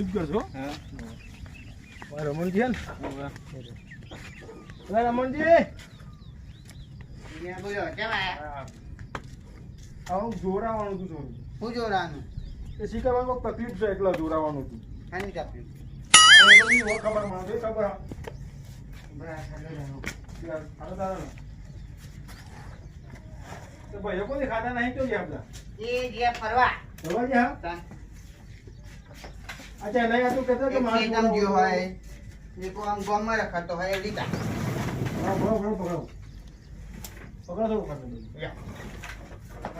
જ કરશો. હા રમણજી હે ને રમણજી આવું જોરાવાનું હતું થોડું. શું જોડાનું? એ શીખવાનું કોઈક તકલીફ છે એટલે જોરાવાનું હતું. આની તકલીફ. ખબર મને ખબર ભાઈઓ કોઈ ખાતા નહીં તો આપડા એ ગયા ફરવા. ફરવા ગયા. અચ્છા નહીં આ તું કહેતો કે મારે એકદમ ગયો હોય એ કો આમ ગામમાં રખાતો હોય એ લીધા. પકડો થોડું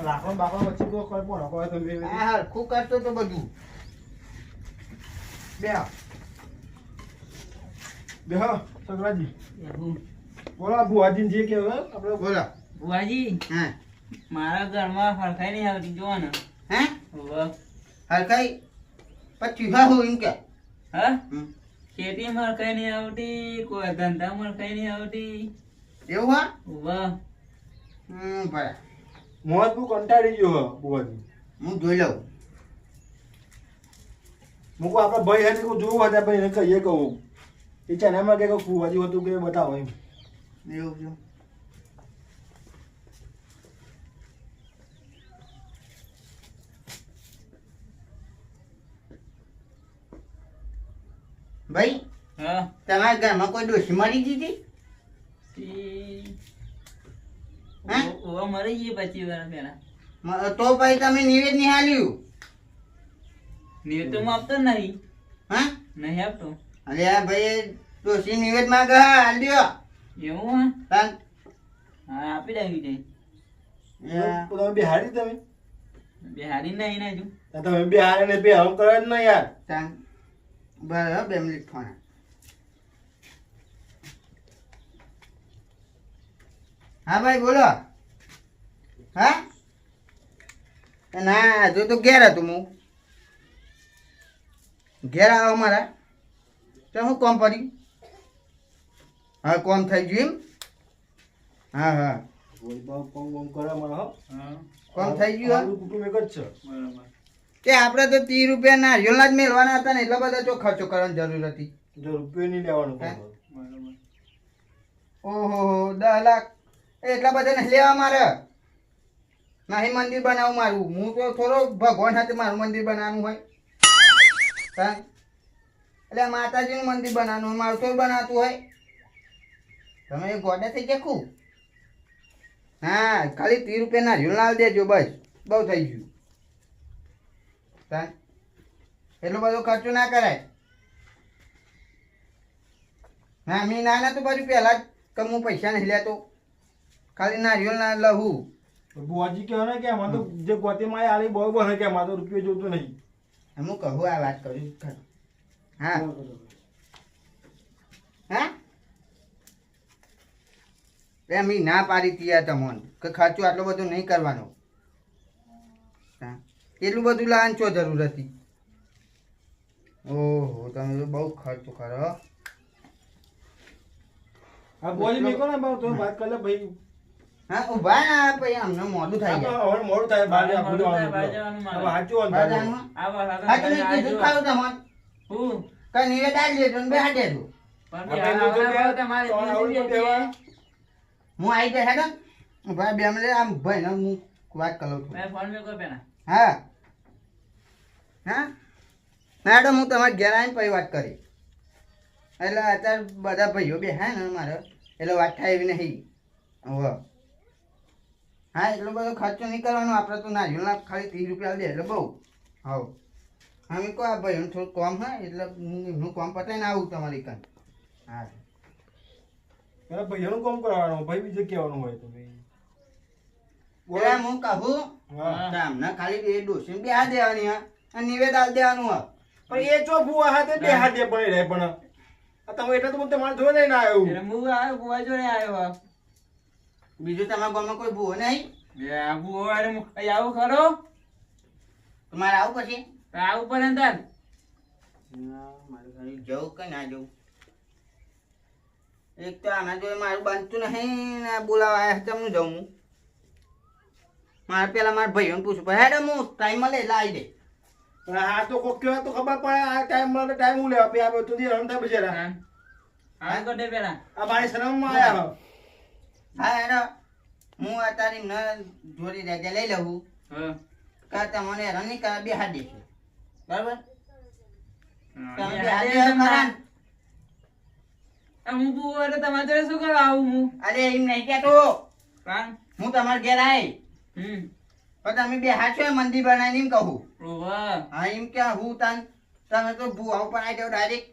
રાખો બાપા વચ્ચે તો કોઈ પણ હોય તમે આ હરખું કરતો તો બધું. બે હા સગરાજી બોલો ભુવાજી જે કહેવાય આપણે બોલો. બુઆજી હા મારા ઘરમાં હરખાઈ નહીં આવતી જોવો ને. હે હોવે. હરખાઈ પછી હા હું એમ કે હા ખેતીમાં હરખાઈ નહીં આવતી, કોઈ ધંધામાં હરખાઈ નહીં આવતી. એવું હા હોવે. બરાબર. મોત બહુ કંટાળી ગયો ભુવાજી. હું જોઈ લઉં. મૂકો આપણા ભાઈ હાથે કોઈ જોવું હતા ભાઈ એને કહીએ કહું એ ચેનલમાં કે ભુવાજી હતું કે બતાવો એમ. એવું છે. ભાઈ હા તમારા ઘરમાં કોઈ ડોશી મરી દીધી? હે? ઓવા મરી ગઈ 25 વર્ષ પહેલા. તો પછી તમે નિવેદ નહીં હાલ્યું? નિવેદ તો હું આપતો જ નહીં. હા નહીં આપતો. અરે આ ભાઈ ડોશી નિવેદ માં ગયા હાલ દ્યો. એવું હે? તાન. હા આપી દેવી જાય. તમે બિહારી તમે બિહારી નહીં ને હજુ. તમે બિહારી ને બિહાર કરે જ નહીં યાર. તાન. બરાબર 2 મિનિટ ફોન. હા ભાઈ બોલો. હા ના જો તો ઘેર હતું હું. ઘેર આવો મારા તો હું કોમ પડી. હા કોમ થઈ ગયું એમ? હા હા કોમ કરે મને હો. કોમ થઈ ગયું હા? કુટુંબ એક જ છે. બરોબર. કે આપણે તો 30 રૂપિયા નારિયેળના જ મેળવાના હતા ને એટલા બધા જો ખર્ચો કરવાની જરૂર હતી. જો રૂપિયો નહીં લેવાનું હે? બરોબર. ઓહો 10 લાખ એટલા બધા નહીં લેવા મારે. નહીં મંદિર બનાવું મારું. હું તો થોડો ભગવાન સાથે મારું મંદિર બનાવવાનું હોય. હા એટલે માતાજીનું મંદિર બનાવવાનું હોય મારું થોડું બનાવતું હોય. તમે એ ગોડા થઈ ગયા ખૂબ. હા ખાલી 30 રૂપિયા નારિયેળ લાવી દેજો બસ બહુ થઈ ગયું. હા એટલો બધો ખર્ચો ના કરાય. હા મેં નાના તો બાજુ પહેલા જ કે હું પૈસા નહીં લેતો ખાલી નારિયેળ ના લહું. બુવાજી કહે ને કે આમાં તો જે ગોતીમાં આલી બહુ બને કે આમાં તો રૂપિયો જોતો નહીં. હું કહું આ વાત કરું ખરું. હા હા એમ ના પાડી તીયા તમને કે ખર્ચો આટલો બધો નહીં કરવાનો. હા એટલું બધું લાવવાની શું જરૂર હતી? ઓહો તમે તો બહુ ખર્ચો કરો. આ બુવાજી મેં કહો ને બાર તો વાત કરી લે ભાઈ. હા ઉભા ના પછી અમને મોડું થાય હવે મોડું થાય બહાર મોડું થાય, બહાર હવે જવાનું મારે. સાચું બહાર વાત જવાનું? આ વાત હા તમે કીધું ખાવું તમને હું કઈ નિવેદ આવી દેજો ને બેહા દેજો. પણ આપણે બિહાર લોકો આવતા તમારે તો આવું તો કહેવાય. હું આવી જાય હેડો ભાઈ બે મિનિટ આમ ભાઈ ને હું વાત કરું છું. મેં ફોન મેં કોઈ પેલા હા હા મેડમ હું તમારા ઘેર આવીને પછી વાત કરી. એટલે અત્યારે બધા ભાઈઓ બે હા ને મારે એટલે વાત થાય એવી નહીં. હવે હા એટલો બધો ખર્ચો નહીં કરવાનો આપણે તો નારિયેળના ખાલી 30 રૂપિયા દે એટલે બહુ. હા હા મેં કહો આ ભાઈઓને થોડું કોમ હોય એટલે હું કોમ પતાવીને આવું તમારી કાન. હા પેલા ભાઈઓનું કામ કરવાનું ભાઈ બીજે કહેવાનું હોય તો ભાઈ. એટલે હું કહું હા તમને ખાલી એ ડોસી બે હાથ દેવાની હા અને નિવેદ આલ દેવાનું હા. પણ એ જો ભૂવા હાથે બે હાથે પણ રહે પણ આ તમે એટલે તો હું તમારે જોઈ લઈને આવ્યો. એટલે હું આવ્યો બુવા જોડે આવ્યો. બીજું તમારા ગામમાં કોઈ ભૂવો નહીં? બુવા અરે અહીં આવું ખરો તમારે આવું પછી આવું પડે ને તાર. મારે ઘરે જવું કે ના જવું? એક તો આના જોડે મારું બનતું નહીં ને બોલાવા આવ્યા તમને જવું. મારે પેલા મારા ભાઈઓને પૂછવું પડે હેડો હું ટાઈમ મળે એટલે આવી દે. હા તો કોક કહેવાય તો ખબર પડે આ ટાઈમ મળે ટાઈમ હું લેવા આપે તો દી રમ થાય બજારા તાન. હાલ ગોડે પેલા. આ મારી શરમમાં આયા હો. હા હેડો હું અત્યારે ન જોડી રજા લઈ લઉં હા. કે તમને રનિંગ કરવા બેહાડ દેશે બરાબર તમે હા, બેહાડ યાર, દેશો ખરા ને? આ હું બુઓ એટલે તમારે જોડે શું કરવા આવું હું? અરે એમ નહીં કહેતો તાન. હું તમારા ઘેર આવી હમ. પણ તમે બેહાડ છો એ મંદિર બનાવીને એમ કહું ઓવા. હા એમ કે હું તાન તમે તો ભૂવા ઉપર આવી જાવ ડાયરેક્ટ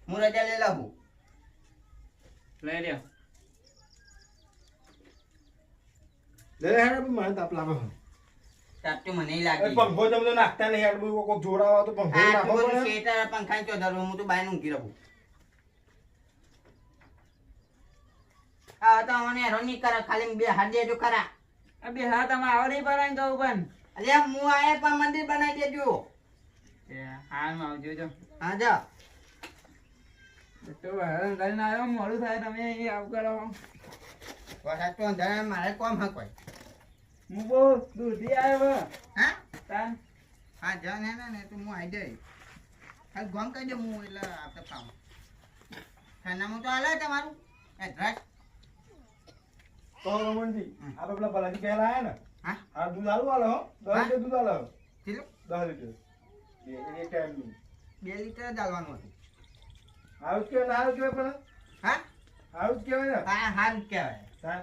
હું રજા લઈ લઉં લઈ લ્યો. લે હેડ મને તાપ લાગે છે. સાચું મને એ લાગે પંખો તમે તો નાખતા નહીં યાર બધું કોક જોડાવા તો પંખો આ નાખો બધું પડે. શેટર પંખા ચોધરો હું તો બાય ઊંઘી રહું આ તો મને રનિંગ કરે ખાલી બે હાથ દેજો ખરા આ બે હાથ આમાં આવડે પરાય કહું પણ. અરે હું આયા પણ મંદિર બનાવી દેજો એ હાલમાં આવજો જો. હા જા તો હેરાન કરીને આવ્યો મોડું થાય તમે અહીં આવું કરો. વરસાદ તો અંધારા મારે કોમ હા કોઈ હું બહુ દૂરથી આવ્યો હો. હા તાન. હા જા ને ને તો હું આવી જઈ હાલ ગોમ કહી દે હું એટલે આપણે પાઉં ખાનામાં તો હાલે તમારું એડ્રેસ તો રમણજી આપણે પેલા બલાજી પહેલા આયા ને હા આ દૂધ આલુ આલો હો 10 લીટર દૂધ આલો ચલો 10 લીટર એ ટાઈમ 2 લીટર જ આલવાનું હતું આવું કે ના આવું કે પણ હા આવું કહેવાય ને હા હાલ કહેવાય તાન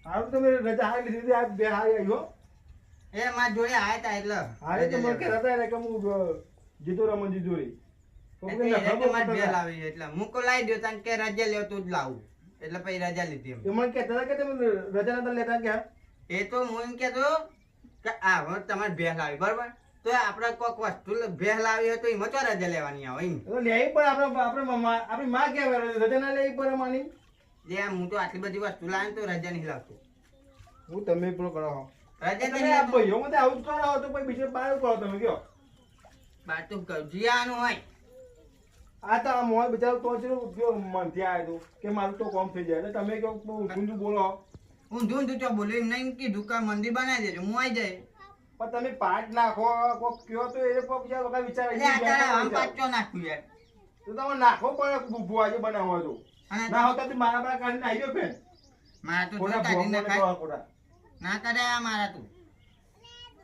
આવું તમે રજા હાલી લીધી આ બે હારી આવ્યો એ મારા જોડે આયા તા એટલે હારે તો મને કહેતા હતા કે હું જીતો રમણજી જોડી એટલે મુકો લાવી દો તને કે રજા લ્યો તું જ લાવું એટલે પછી રજા લીધી એમ. એ મને કહેતા હતા કે તમે રજા નતા લેતા કે એ તો હું એમ કેતો કે આ હવે તમારે ભેહ લાવી બરોબર તો આપણે કોઈક વસ્તુ ભેહ લાવી હોય તો એમાં તો રજા લેવાની આવે એમ તો લેવી પણ આપણી માં કહેવાય રજા ના લેવી પડે માની જે હું તો આટલી બધી વસ્તુ લાવીને તો રજા નહીં લાવતો હું તમે પણ કરો રજા તમે નહીં આ લાવતો. ભાઈઓ મને આવું જ કરો તો પછી બીજે બહાર કરો તમે કયો બાર તો કબજિયાનું હોય આ તો આ મોહ બિચારો તો જો મનથી આવ્યો હતો કે મારું તો કોમ થઈ જાય એટલે તમે કહો બહુ ઊંધું બોલો ઊંધું ઊંધું તો બોલ્યું એમ નહીં કીધું કે મંદિર બનાવી દેજો હું આવી જાય પણ તમે પાટ નાખો કોક કયો તો એ કોક બીજા વખત વિચારે એટલે આ તારા આમ પાછો નાખ્યું યાર તો તમે નાખો પડે ભુવાજી બનાવવો તો અને ના હોતા તો મારા બા કાઢીને આવી ગયો ફેન મારા તો ખોટા કાઢી ભોગવને નાખાય કહો ખોટા ના કરે આ મારા તું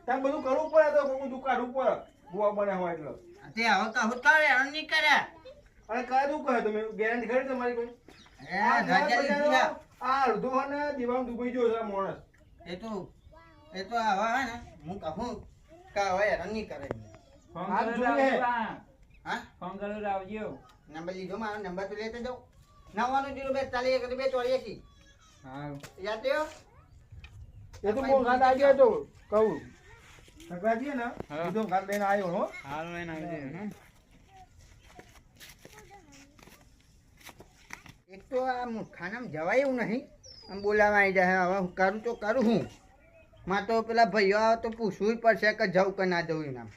તાર બધું કરવું પડે તો કોક બધું કાઢવું પડે ભુવા બનાવવા એટલે તે હવે કહું કરે એમ નહીં કરે અને કાઢવું કહે તમે ગેરંટી ખરી તમારી કોઈ એ રજા લીધી છે. આ અડધો ને દિવામ ડૂબી ગયો છે આ માણસ એ તો હવે હે ને હું કહું કે હવે હેરાન નહીં કરે ફોન હાથ કરો જોઈએ. આવજો આ. હા ફોન કરો તો આવજો. નંબર લીધો મારો નંબર તો લેતો જાઉં 99 હા. યાદ થયો એ તો બહુ ઘાટ આવી ગયો તો કહું સંક્રાંતિ ને હા. એ તો ઘાટ લઈને આવ્યો હો હાલ લઈને આવજો હમ. એક તો આ ખાનામાં જવાય એવું નહીં આમ બોલાવા આવી જાય હવે હું કરું તો કરું હું માં તો પેલા ભાઈઓ આવે તો પૂછવું પડશે કે જવું કે ના જવું એના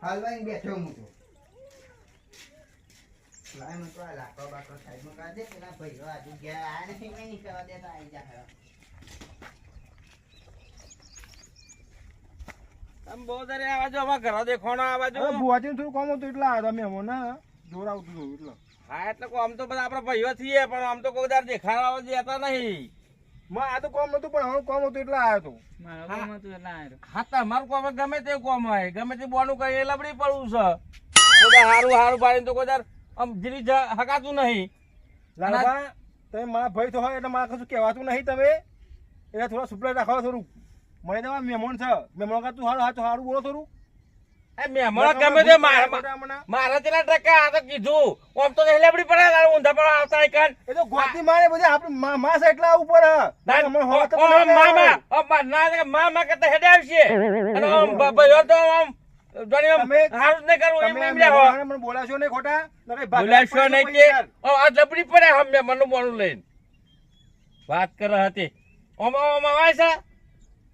હાલવા બેઠો હું તો લાય મને તો આ લાકડો બાકડો સાઈડમાં કાઢ દે પેલા ભાઈઓ આજુ ગયા આ નથી મેં નહીં કરવા દેતા આવી જાય આમ બહુ તારે આ બાજુ અમારા ઘરો દેખવાનો આ બાજુ હવે ભુવાજી થોડું કામ હતું એટલે આવ્યો તમે એમાં ના જોર આવતું હતું એટલે હા એટલે આમ તો બધા આપણા ભાઈઓ છીએ પણ આમ તો કોઈ દર દેખાડવા દેતા નહીં આ તો કામ નતું પણ હવે કામ હતું એટલે આવ્યો હતો મારા ગામમાં તું એટલા આવ્યો. હા તમારું કોમ ગમે તે કોમ હોય ગમે તે બોનું કઈ લબડી પડવું છે કોઈ હારું હારું પાડીને તો કોઈ દર આમ જીરી હકાતું નહીં લાલબા તમે મારા ભાઈ તો હોય એટલે મારે કશું કહેવાતું નહીં તમે એટલે થોડા સુપલા રાખો થોડું મને તમારા મહેમાન છે મહેમાન કા તું સારું બોલો થોડું એ મહેમાન ગમે તે મારા તેના ટકા આ તો કીધું આમ તો નહીં લબડી પડે તારે ઊંધા પર આવતા હોય કાન એ તો ગોતી મારે બધી આપણે માં છે એટલે આવું પડે મા કરતા હેડે આવશે અને આમ ભાઈઓ તો આમ જોની આમ તમે- હારું જ નહીં કરવું એમ એમ લેવો મને બોલાશો નહીં ખોટા બોલાશો નહીં કે આ લબડી પડે હમ મનનું મોનું લઈને વાત કરે હતી ઓમ આવે છે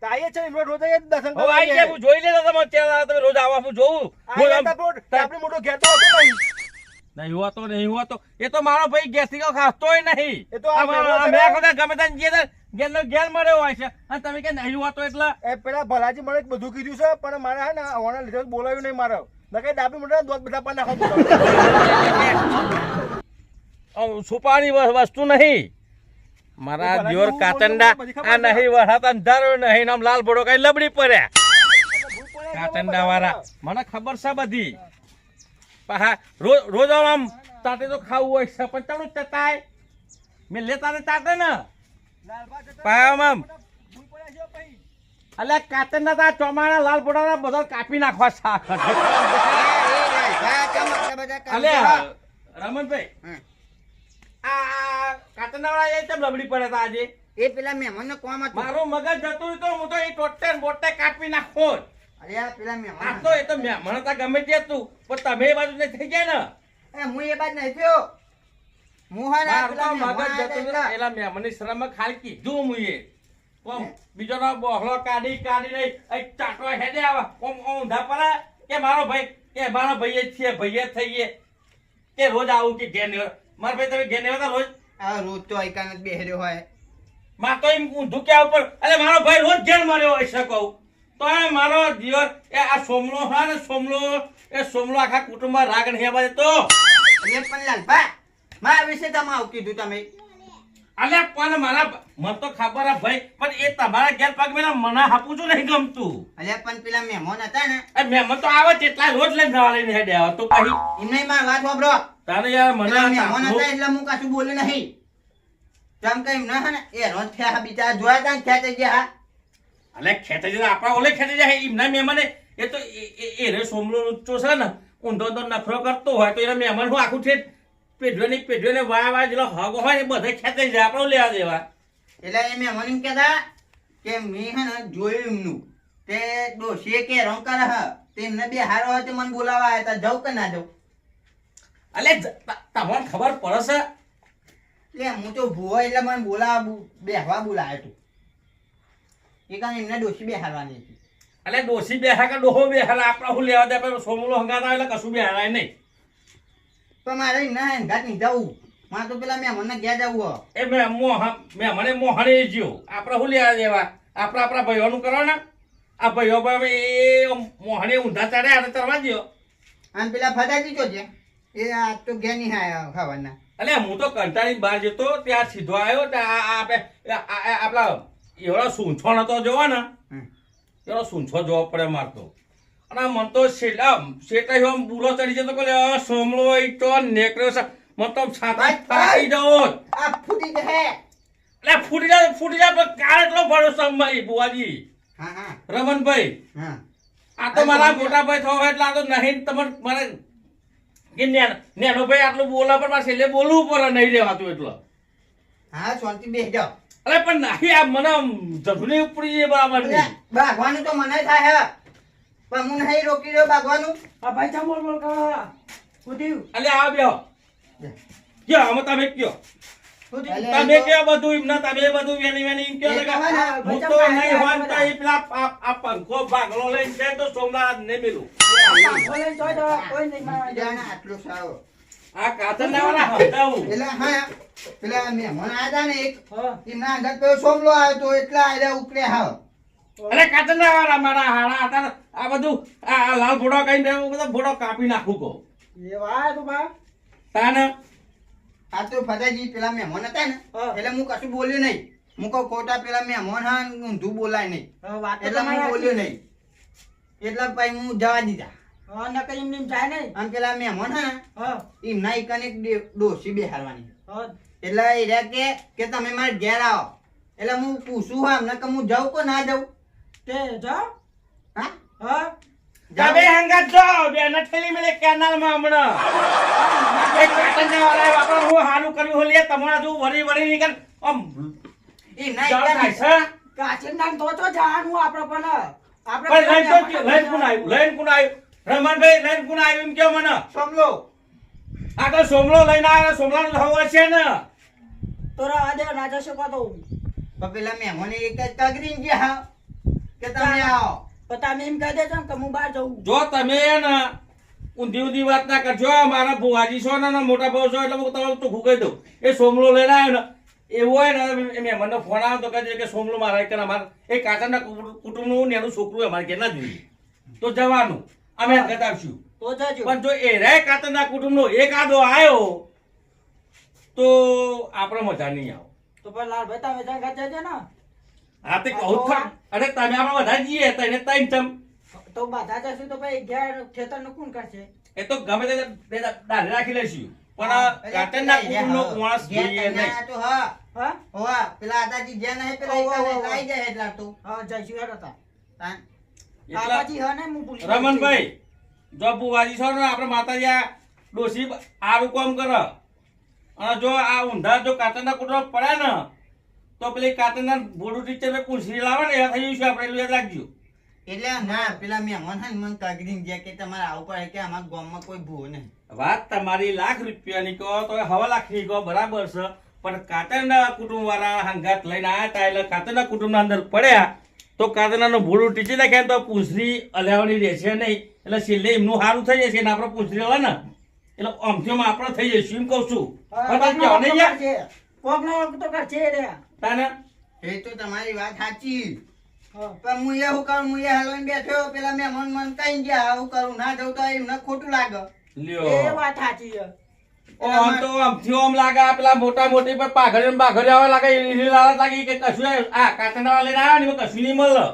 તાઈએ છે એમનો રોજ જ દર્શન હવે આઈ જાય હું જોઈ લેતા તમે ત્યાં તમે રોજ આવો હું જોઉં આપણે મોટો ઘેર તો હતો નહીં નહીં હોતો એ તો મારો ભાઈ ગેસથી ખાતોય નહીં. એ તો આ આ મહેમાન મેં છે. કદાચ ગમે ત્યાં જઈએ તો ઘેરનો ઘેર મળ્યો હોય છે અને તમે કે નહીં હોતો એટલે એ પેલા ભલાજી મને બધું કીધું છે પણ મારે હે ને આવવાના લીધે બોલાવ્યું નહીં મારે નકે ડાબી મોટા દોત બધા પણ નાખો છુપાની વસ્તુ નહીં. મારા ભલાજી દિયોર હું કાચંડા બોલું, બધી આ ખબર છે. નહીં વહાત અંધારો નહીં આમ લાલ ભોડો કઈ લબડી પડ્યા કાચંડા વાળા મને ખબર છે બધી. પાહા રોજ આમ તાતે તો ખાવું હોય છે પણ ચાલુ ચતાય મેં લેતા ને તાતે ને પામ અલ્યા કાચંડા તા ચોમાના લાલ ભોડા બધા કાપી નાખવા શાક અલ્યા રમણભાઈ હમ. આ કાચંડા વાળા એ કેમ લબડી પડ્યા તા આજે એ પેલા મહેમાનનો કોમ હતો. મારું મગજ જતું તો હું તો એ ટોટે ને બોટે કાપી નાખો જ. અરે આ પેલા આ મહેમાન તો એ તો મને તો ગમે તે તું પણ તમે એ બાજુ થઈ ગયા ને હું એ બાદ નહીં થયો. હું હા ને મારું તો પેલા મગજ મહેમાન જતું આવ્યા હતું. હતા. એલા મહેમાનની શરમમાં ખાલી કીધું હું એ કોમ બીજો નો બોહલો કાઢી નહીં ચાટો હેડે આવા ઓમ ઊંધા પરા કે મારો ભાઈ છે ભાઈએ થઈએ કે રોજ આવું કે ઘેર ને મારા ભાઈ તમે ઘેર ને આવતા રોજ આ રોજ તો આઈકાન જ બેહર્યો હોય. માં તો એમ ઊંધું કે ઉપર અરે મારો ભાઈ રોજ ઘેર માર્યો હોય છે કહું તો એ મારો દિયોર એ આ સોમલો હા ને સોમલો આખા કુટુંબમાં રાગ નહીં આવા દેતો. અરે પણ લાલભા મારા વિશે તમે આવું કીધું તમે. અલ્યા પણ મને તો ખબર હે ભાઈ પણ એ તમારા ઘેર પગ મેલા મને હાપું છું નહીં ગમતું. અરે પણ પેલા મહેમાન હતા ને એ મહેમાન તો આવે તેટલા રોજ લઈને જવા લઈને હેડે આવે તો પછી એમને મારી વાત વાપરો. તારે યાર પેલા મને મહેમાન હતા એટલે હું કશું બોલ્યું નહીં. તેમ કઈ એમ ના હે ને એ રોજ થયા બીજા જોયા હતા ને ખેંચાઈ ગયા. અલ્યા ખેંચાઈ જાય આપણા ઓલે ખેંચાઈ જાય એમના મહેમાને એ તો એ રે સોમલો ઊંચો છે ને ઊંધો તો નખરો કરતો હોય તો એના મહેમાન હું આખું છે પેઢીઓને વાય જેલો હગ હોય ને બધા ખેંચાઈ જાય આપણે લેવા દેવા. એટલે એ મહેમાન એમ કહેતા કે મેં હે ને જોયું એમનું તે ડોશીએ કે રંગ કરે હ તેમને બે હારો હોય તે મને બોલાવા આવ્યા હતા. જાઉં કે ના જાઉં? અલ્યા તમને ખબર પડે છે એટલે હું તો ભૂવો એટલે મને બોલાવા બેહવા બોલાયો તું. એ કારણ એમને ડોશી બેહારવાની હતી. એટલે ડોસી બેહા કે ડોહો બેહાલા આપણા હું લેવા દે પણ સોમલો હંગાત આવે એટલે કશું બેહારાય નહીં. પણ મારે એમના હંગાત નહીં જવું. મારે તો પેલા મહેમાનને ઘેર જવું હો. એ મને મોહણે જ્યો આપણે શું લેવા દેવા આપણા ભાઈઓનું કરો ને આ ભાઈઓ એ મોહણે ઊંધા ચડે આ ચડવા દો. અને પેલા ફટાજી તો છે એ આ તો ઘેર નહીં આયા ખાવાના. એટલે હું તો કંટાળી બહાર જતો ત્યાં સીધો આવ્યો આપણા એવડો સૂંછો નતો જોવા ને એવડો સૂંછો જોવો પડે મારતો અને મન તો શેટા બુરો ચડી જતો કે સોમલો તો નેકળ્યો છે મને તો છાતા ફાટી જવો આ ફૂટી જશે. એટલે ફૂટી જાય પણ કાળ એટલો ભરોસો મારી બુવાજી હા હા રમણભાઈ હા આ તો મારા મોટા ભાઈ થવા એટલે આ તો નહીં તમારે મારે કે નેનો ભાઈ આટલું બોલા પણ મારે છેલ્લે બોલવું પડે નહીં રહેવાતું એટલે હા શાંતિ બેસી જાઓ. અરે પણ નહીં આ મને જધુની ઉપડી છે બરાબર એટલે ભાગવાનું તો મને થાય હે પણ હું નહીં રોકી રહ્યો ભાગવાનું. આ ભાઈ ચા બોલ કરો શું થયું? એટલે આ બેહો કયો આમાં તમે કયો શું તમે થયું? કયો બધું એમને તમે બધું વેની એમ કયો ને કે હું તો નહીં વાંચતા એ પેલા આ પંખો ભાગલો લઈને જાય તો સોમનાથ ને મેલું જાણે આટલું સારું. આ કાતરના વાળા હટાવું એટલે હા પેલા મહેમાન આવ્યા હતા ને એક એમના આગળ પેલો સોમલો આવ્યો તો એટલે આયલા ઉકળે હાવ. અરે કાતરના વાળા મારા હાડા હતા આ બધું આ લાલ ફોટો કઈ બધો ફોટો કાપી નાખું કહો તાને આ તો ફટાજી પેલા મહેમાન હતા ને એટલે હું કશું બોલ્યું નહીં. હું કહું ખોટા પેલા મહેમાન હા ઊંધું બોલાય નહીં એટલે હું બોલ્યો નહીં. એટલે પછી હું જવા દીધા. આમ પેલા મહેમાન હે ને એમના એકને એક ડોશી બેહારવાની. એટલે એ રહ્યા કે તમે મારે ઘેર આવો. એટલે હું પૂછું હા અમને કે હું જાઉં કે ના જાઉં? હા તમે હંગાત જો બેન ઠેલી મેલે કેનાલમાં હમણાં એક કાતરના વાળા આપણે હું હાલું કર્યું હો લે તમારા જો વરી નીકળ આમ એમના જાવ એકને- થાય છે પણ લઈને કોણ આવ્યું રમણભાઈ લઈને કોણ આવ્યું એમ કયો મને સોમલો આ તો સોમલો લઈને આવ્યો સોમલાનો થવો છે ને તો પેલા મહેમાન એક જ તગરી ગયા કે તમે આવો. જો તમે ને ઊંધી ઊંધી વાત ના કરજો મારા ભુવાજી છો ને મોટા ભાવ છો એટલે હું તમારું ચોખ્ખું કહી દઉં એ સોમલો લઈને આવ્યો ને એવું હોય ને મેં મને ફોન આવ્યો તો કહે કે સોમલો મારા કે અમારે એ કાકાના કુટુંબનું ને એનું છોકરું અમારે કે ના દીધું તો જવાનું અમે હંગાત આવશું તો જજો પણ જો એ રે કાતરના કુટુંબનો એક આદો આવ્યો તો આપણે મજા નહીં આવે તો પણ લાલભાઈ તમે જંગા જજો ને હા તે કહું જ ખરું. અરે તમે આપણે બધા જઈએ તઈને તઈને ચમ તો બધા જશું તો ભાઈ ઘેર ખેતર નું કોણ કરશે એ તો ગમે તે દાઢી રાખી લઈશું પણ કાતરના કુટુંબનો માણસ જોઈએ નહીં તો હા હા હોવા પેલા આદાજી જે નહીં પેલા એક લઈ જાય એટલા તો હા જઈશું હેડ હતા આદાજી હા ને હું ભૂલી રમણભાઈ જો બુવાજી છો ને આપણે માતાજી આ ડોસી આરું કામ કરે અને જો આ ઊંધા જો કાતરના કુટુંબ પડે ને તો પેલી કાતરના બોડું ટીચર પૂછડી લાવે ને એ થઈ જઈશું આપણે એટલું યાદ રાખજો એટલે ના પેલા મહેમાન હે મન કાગરીન જે કે તમારે આવું પડે કે અમારા ગામમાં કોઈ ભૂવો નહીં વાત તમારી લાખ રૂપિયાની કહો તો 1.5 લાખની કહો બરાબર છે પણ કાતરના કુટુંબ વાળા હંગાત લઈને આવ્યા હતા એટલે કાતરના કુટુંબના અંદર પડ્યા તો કાતરનાનું ભૂડું ટીચી નાખ્યા તો પૂંછડી અલાવવાની રહેશે નહીં એટલે છેલ્લે એમનું સારું થઈ જશે ને આપણે પૂંછડી હોય ને એટલે અમથીમાં આપણે થઈ જઈશું એમ કહું છું પણ કહો નહીં યાર કોકનો તો કરશે રે તાને એ તો તમારી વાત સાચી પણ હું એવું કરું હું એ હલવાઈને બેઠો પેલા મહેમાન મન કઈ ગયા આવું કરું ના જવું તો એમને ખોટું લાગે લ્યો એ વાત સાચી છે આમ તો આમથી આમ લાગે આ પેલા મોટા મોટી પર પાઘડી ને બાઘડી આવે લાગે એની લાલચ લાગી કે કશું આ કાતરના લઈને આવ્યા ને એમાં કશું નહીં મળે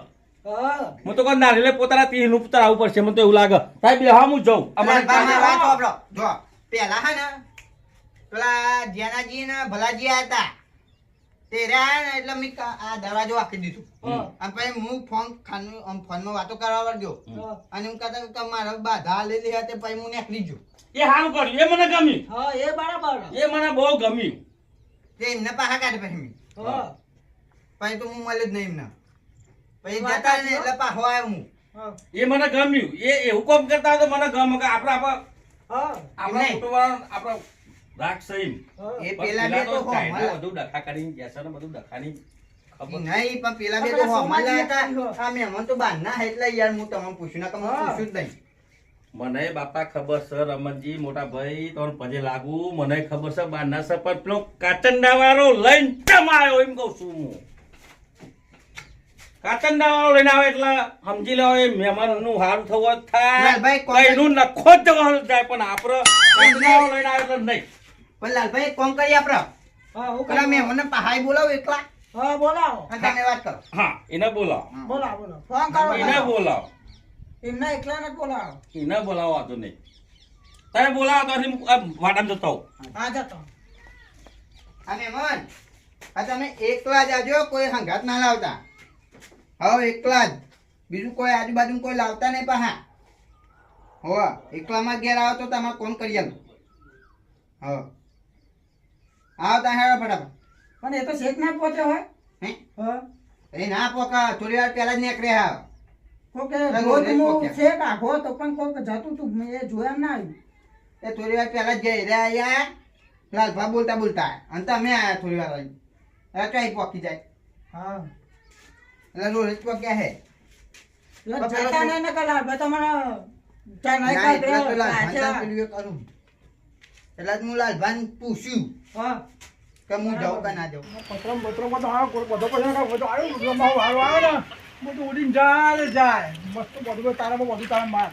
હું તો કોઈ નારીલે પોતાના તીર નું પુત્ર આવવું પડશે મને તો એવું લાગે ભાઈ બે હા હું જઉં અમારે વાત સાંભળો જો પેલા હે ને પેલા જેનાજી ને ભલાજી આયા હતા તે રહ્યા ને એટલે મેં આ દરવાજો આપી દીધું અને પછી હું ફોનમાં વાતો કરવા વર્ગ્યો અને હું કહેતા કે મારા બાધા લેલી હતી પછી હું નીકળી ગયો એ સારું કર્યું એ મને ગમ્યું હા એ બરાબર એ મને બહુ ગમ્યું તે એમને પાછા કાઢે પછી મેં પછી તો હું મળ્યો જ નહીં એમને પછી જતા ને એટલે પાછો આવ્યો હું એ મને ગમ્યું એ એવું કામ કરતા હોય તો મને ગમે કે આપણા કુટુંબ આપણા રાખ સહી એ પેલા બે તો બધું ડખા કરીને ગયા ને બધું ડખાની ખબર નહીં પણ પેલા બે તો હોમલા હતા આ મહેમાન તો બહારના એટલે યાર હું તમને પૂછ્યું ના કે હું પૂછ્યું જ નહીં મને બાપા ખબર છે રમણજી મોટા ભાઈ તમને પજે લાગુ મને ખબર છે બારના છે પણ પેલો કાચંડા વાળો લઈને ચમ આવ્યો એમ કહું છું હું કાચંડા વાળો લઈને આવે એટલે સમજી લો એ મહેમાન નું હારું થવું થાય કઈનું નખો જ જવાનું જાય પણ આપડે કાચંડા વાળો લઈને આવે એટલે નહીં પણ લાલભાઈ કોમ કરી આપડે પેલા મહેમાનને પહાઈ બોલાવો એકલા હા બોલાવો અને તમે વાત કરો હા એને બોલાવો બોલાવો ફોન કરો એને બોલાવો એમને એકલા ને બોલાવો એને બોલાવો વાંધો નહીં તમે બોલાવો તો વાટામાં જતો હા જતો હા મહેમાન હા તમે એકલા જ આવજો કોઈ હંગાત ના લાવતા હા એકલા જ બીજું કોઈ આજુબાજુ કોઈ લાવતા નહીં પાહા હો એકલામાં ઘેર આવો તો તમારે કોમ કરી આલો હા આવતા હેડો ફટાફટ પણ એ તો શેક ના પહોંચે હોય હે એ ના પોકા થોડી વાર પહેલા જ નીકળે હા કોકે રોજ શેક આખો તો પણ કોક જતું તું એ જોયા ના આવ્યું એ થોડી વાર પહેલા જ જઈ રહ્યા આયા લાલભા બોલતા બોલતા અને તમે આયા થોડી વાર આવી હવે કઈ પોકી જાય હા એટલે રોજ પોક્યા હે જતા નહીં ને કલા બે તમારા ચા નહીં કરું એટલે જ હું લાલભાન પૂછ્યું હા કે હું જાઉં કે ના જાઉં પત્રમાં તો બધો બધો આવ્યો વાળો આવે ને બધું ઉડીને જાય મસ્ત બધું તારામાં બધું તારા માર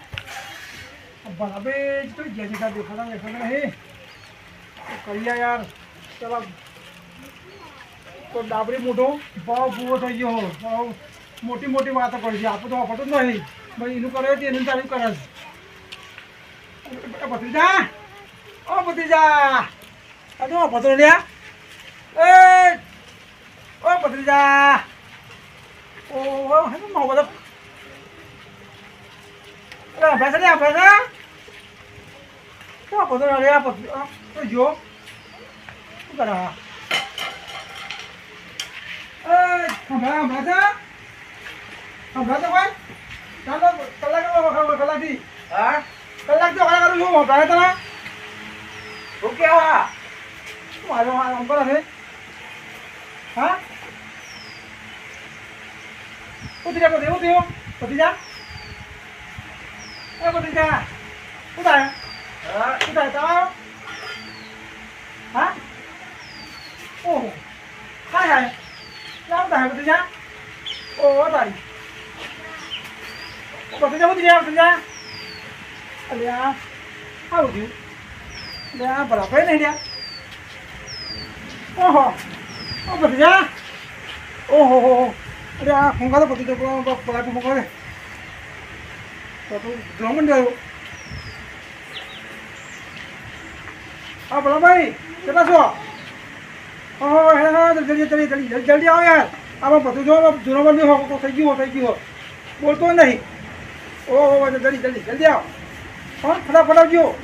ભલાબે તો ગયા છે દેખાતા નહીં કરિયા યાર ચલો તો ડાબરી મોટો ભાવ પૂરો થઈ ગયો ભાવ મોટી મોટી વાતો કરી છે આપણે તો વાપરતું જ નહીં ભાઈ એનું કરે છે એનું ચાલુ કરે છે ભત્રીજા ઓ ભત્રીજા આ તો ભત્રો લ્યા ઓ ભત્રીજા ઓ હે માવો બધો અભ્યાસ લે અભ્યાસ તો ભત્રો લ્યા ભત્રી જો શું કરા હમણાં તો ભાઈ ચાલો કલાકથી હા કલાક તો ખરા કરું છું હમણાં તને ઓકે હા મારો આમ કરો છે હા ઉતરી જા એવું થયું પતી જા એ પતી જા ઉતાર ઉતાર તાવ હા ઓહો હાય હાય લાવ તાર બધું જા ઓહો તારી બધું જા બધું જા અલે આ આવું થયું લે આ બરાબર નહીં રહ્યા ઓહો ઓ બધું જા ઓહો હો અરે આ ફોંકા તો બધું પલાટી ફોંકા રે તો તું જમણ જાય હા બોલો ભાઈ કેટલા છો ઓહો હે જલ્દી આવો યાર આમાં બધું જો જૂનો બંધ હો થઈ ગયું બોલતો નહીં ઓહો જલ્દી આવો હા ફટાફટ આવજો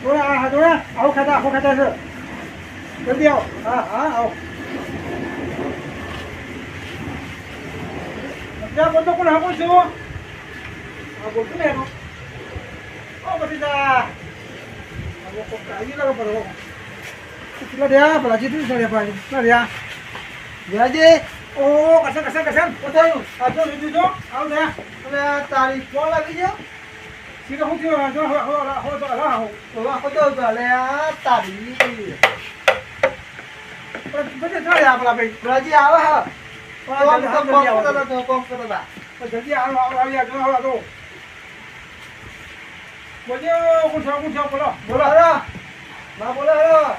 જોડે હા જોડે આવું ખાતા છે જલ્દી આવો હા આવો ત્યાં બોલતો પણ હા બોલશો હા બોલતું ને એનો ઓ પછી જા આવી લાગે પડો કેટલા રહ્યા પેલા જીતું છે ભાઈ કેટલા રહ્યા વ્યાજે ઓ કસન પોતાનું આ જો લીધું જો આવ લે હવે તારી કોણ લાગી ગયો સીધો હું થયો જો હો લે આ તારી બધે ચાલે આપણા ભાઈ રાજી આવે હા જલ્દી આવી જો બોલો બોલો હરા ના બોલો હરા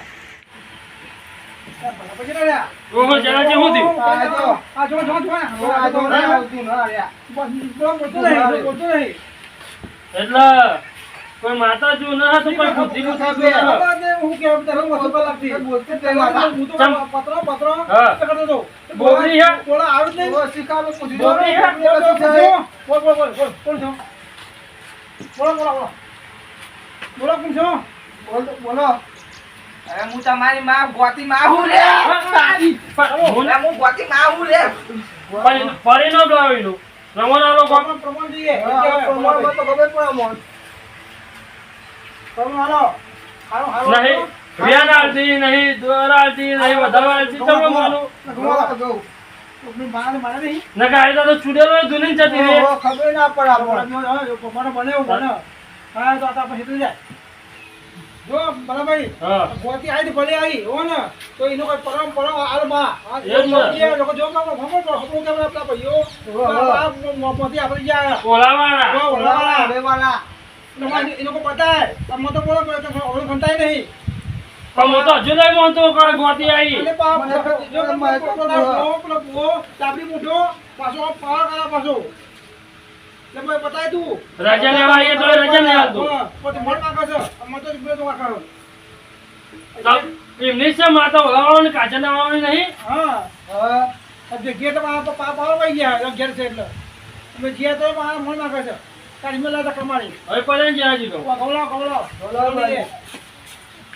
પછી ના રહ્યા ઓહો જણાજી હું થયું આ જો બોલતો નહીં એટલે કોઈ માતા જો ન હતું કોઈ બુદ્ધિ નું થતું હું કેમ તરફ મસ્ત લાગતી બોલતો હું તો પત્રો હા. કરતો તો બોબડી હે? બોલા આવે જ નહીં શીખાલો પૂછી બોબડી હે? બોલ કોણ છો બોલો અરે હું તમારી માં ગોતી માં હું લે હું ગોતી માં હું લે ફરી નો બ્લાવીનું રમણ આલો પ્રમાણ જોઈએ પ્રમાણમાં તો ખબર પડે મોન પ્રમાણ હાલો નહીં વ્યાન આલતી નહીં દોર આલતી નહીં વધારે આલતી તમે માનો મારે નહીં ના કાયદા તો છૂટેલો દુનિયા જતી રહે ખબર ના પડે આપણને બને એવું બને હા તો આપણે હેતું જાય જો બરાબર હા ગોતી આવી ભલે આવી હો ને તો એનો કોઈ પરમ આલમાં એ જ ને. લોકો જો કામ ખબર પડે આપણું કેમ આપણા ભાઈઓ મોતી આપણે ગયા ઓલાવાળા એનો કોઈ પતાય તમે તો બોલો ઓળખ ઘંટાય નહીં પણ હું તો હજુ નહીં માનતો કે ગોતી આવી અને પાપ જો ચાપડી મૂઠો પાછો પાર કરા પાછો એટલે ભાઈ બતાય તું રજા લેવા આવીએ તો રજા નહીં આવતો પછી મન નાખે છે અમે તો બે તો વાખા એમની છે માતા ઓલાવાળાની કાચા લાવવાની નહીં હા જગ્યા તો મારા પાપ આવી ગયા ઘેર છે એટલે અમે જ્યાં તો મારા મન નાખે છે તારી મેલા તો કમાડી હવે પડે ને હજી તો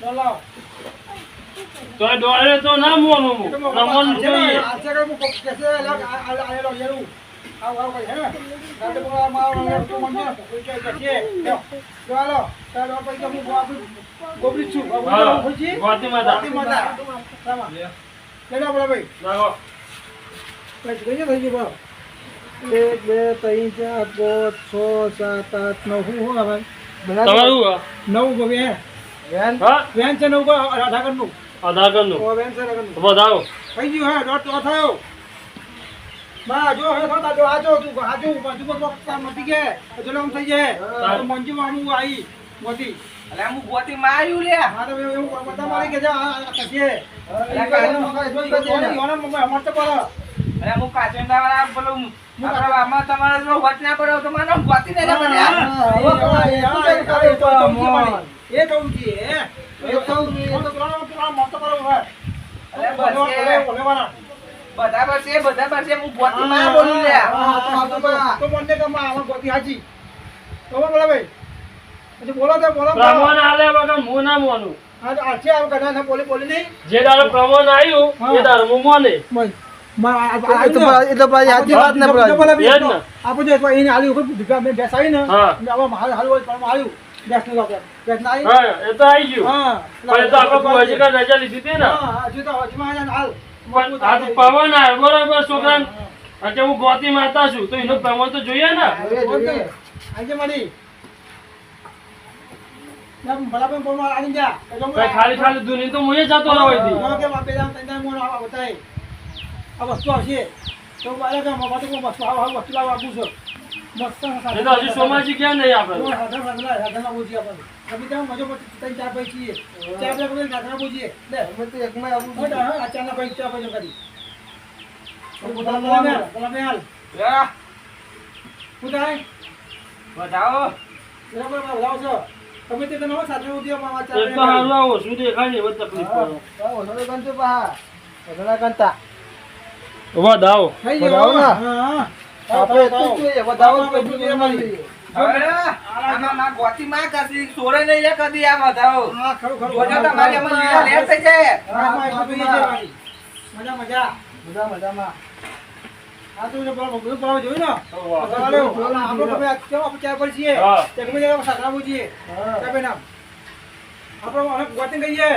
બોલાવ તો ડોળે તો ના મોનું હું રમવાનું જોઈએ હા, ગોતી માતા. લાવો. 1 2 3 4 5 6 7 8 9 હું હવે તમારું હા? 9 ગમે હા વેન છે 9 આધાર કાર્ડ નું આધાર કાર્ડનું. વેન છે આધાર કાર્ડ નું બતાવો. થઈ ગયું હે ડોટ તો થયો બા જો હે થતા જો આજો તું આજો બાજુ પર કામ નથી કે જો આમ થઈ જાય મંજુ મામુ આવી મોતી અરે હું ગોતી માં આવ્યું લે હા તો એવું બધા મારી કે જા આ કશે યોના મમ્મી અમાર તો પર અરે હું કાચંડા વાળા બોલું આપણા આમાં તમારા જો વટ ના પડ્યો તો મને ગોતી નહીં પડ્યા એ કહું છું એ કહું છું તો પેલા મત કરો હે અરે બધા બસે હું ગોતી માં બોલું લે તો મને કે માં આમાં ગોતી હાજી તો બોલા ભાઈ પછી બોલો પ્રમાણ આલે વગર હું ના માનું. હા તો આછે આવ કદા ના બોલી નહીં જે દાડો પ્રમાણ આવ્યું એ દાડો હું માને. એટલે ભાઈ સાચી વાત ને એ જ ને. આપણે જો એને આલી ઉપર મેં બેસ આવી ને હા. આવા હાલ હાલ હોય પણ આવ્યું બેસ ને આપણે બેસ ના આવી હા એ તો આવી ગયું. હા પણ એ તો આપણે હજી કાંઈ રજા લીધી હતી ને. હા હજુ તો હજુમાં હાલ પણ આ તો પવન આવ્યો બરોબર છોકરાને. આજે હું ગોતી માતા છું તો એનું પ્રમાણ તો જોઈએ ને. આજે મારી એમ બરાબર બોલમાં આની જા કઈ ખાલી ખાલી દુની તો મુએ જતો રહો હતી જો કે બાપે જામ તંદા મોર આવા બતાય આ વસ્તુ આવશે તો બાલે કે મો બાતો કો વસ્તુ આવા વસ્તુ લાવ આપું છું મસ્ત એ તો હજુ સોમાજી ક્યાં નહીં આપણે હાથના બોજી આપણે કભી તો મજો તઈ ચા પઈ છીએ ચા પે કોઈ હાથના બોજી લે અમે તો એકમાં આવું મોટા હા અચાનક પઈ ચા પઈ કરી બોલા મે હાલ કુદાય બતાવો એનો પર લાવ છો તમે તે નવો સાથે ઉધી માં ચા એક તો હારું આવો શું દેખાય ને બધ તકલીફ પડે ઓછો ગણતો પા ઓછો ગણતા ઉભા દાવ થઈ બતાવો ગયો ને. હા આપણે એટલું જ જોઈએ વધાવો જ આપણે બધું મળી. આમાં માં ગોતી માં કદી સોરે નહીં લે કદી આ વધાવો હા ખરું ખરું જોજો તમારે એમાં યુવા લેર થઈ જાય મજા મજા બધા મજામાં આ તો બધું બરાબર જોયું ને આપણો તમે કેવો આપણે ચાર પર છીએ હા. તે ગમે તે સાકરા બોજીએ તમે નામ આપણો હવે વોટિંગ કહીએ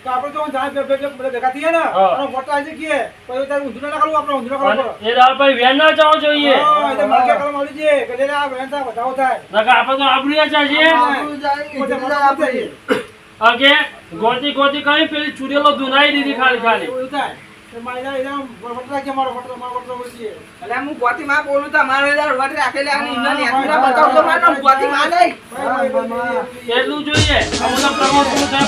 તો આપણે તો જાય ભેગા થઈએ ને હા. આપણો વોટ આવી શકીએ પછી તારે ઊંધું ના કરવું આપણે ઊંધું ના કરવું પણ એ દાળ પછી વેન ના જવો જોઈએ હા એટલે માર્કેટ કરવા મળી જઈએ કે લેલા આ વેન થાય વધારો થાય નકર આપણે તો આબરૂ ચાલીએ આપણું જાય પછી ઇજ્જત મોટા આપણી. આગે ગોતી ગોતી કરી પેલી ચુડેલો દુનાઈ દીધી ખાલી ખાલી એવું થાય તો મારી એના વોટ રાખીએ મારો વોટ બોલીએ એટલે હું ગોતી માં બોલું તો મારે વટ રાખેલી આની ઇન્ના નેટમાં બતાવજો મારો ગોતી માં નહીં એટલું જોઈએ અમુક પ્રમોશન થાય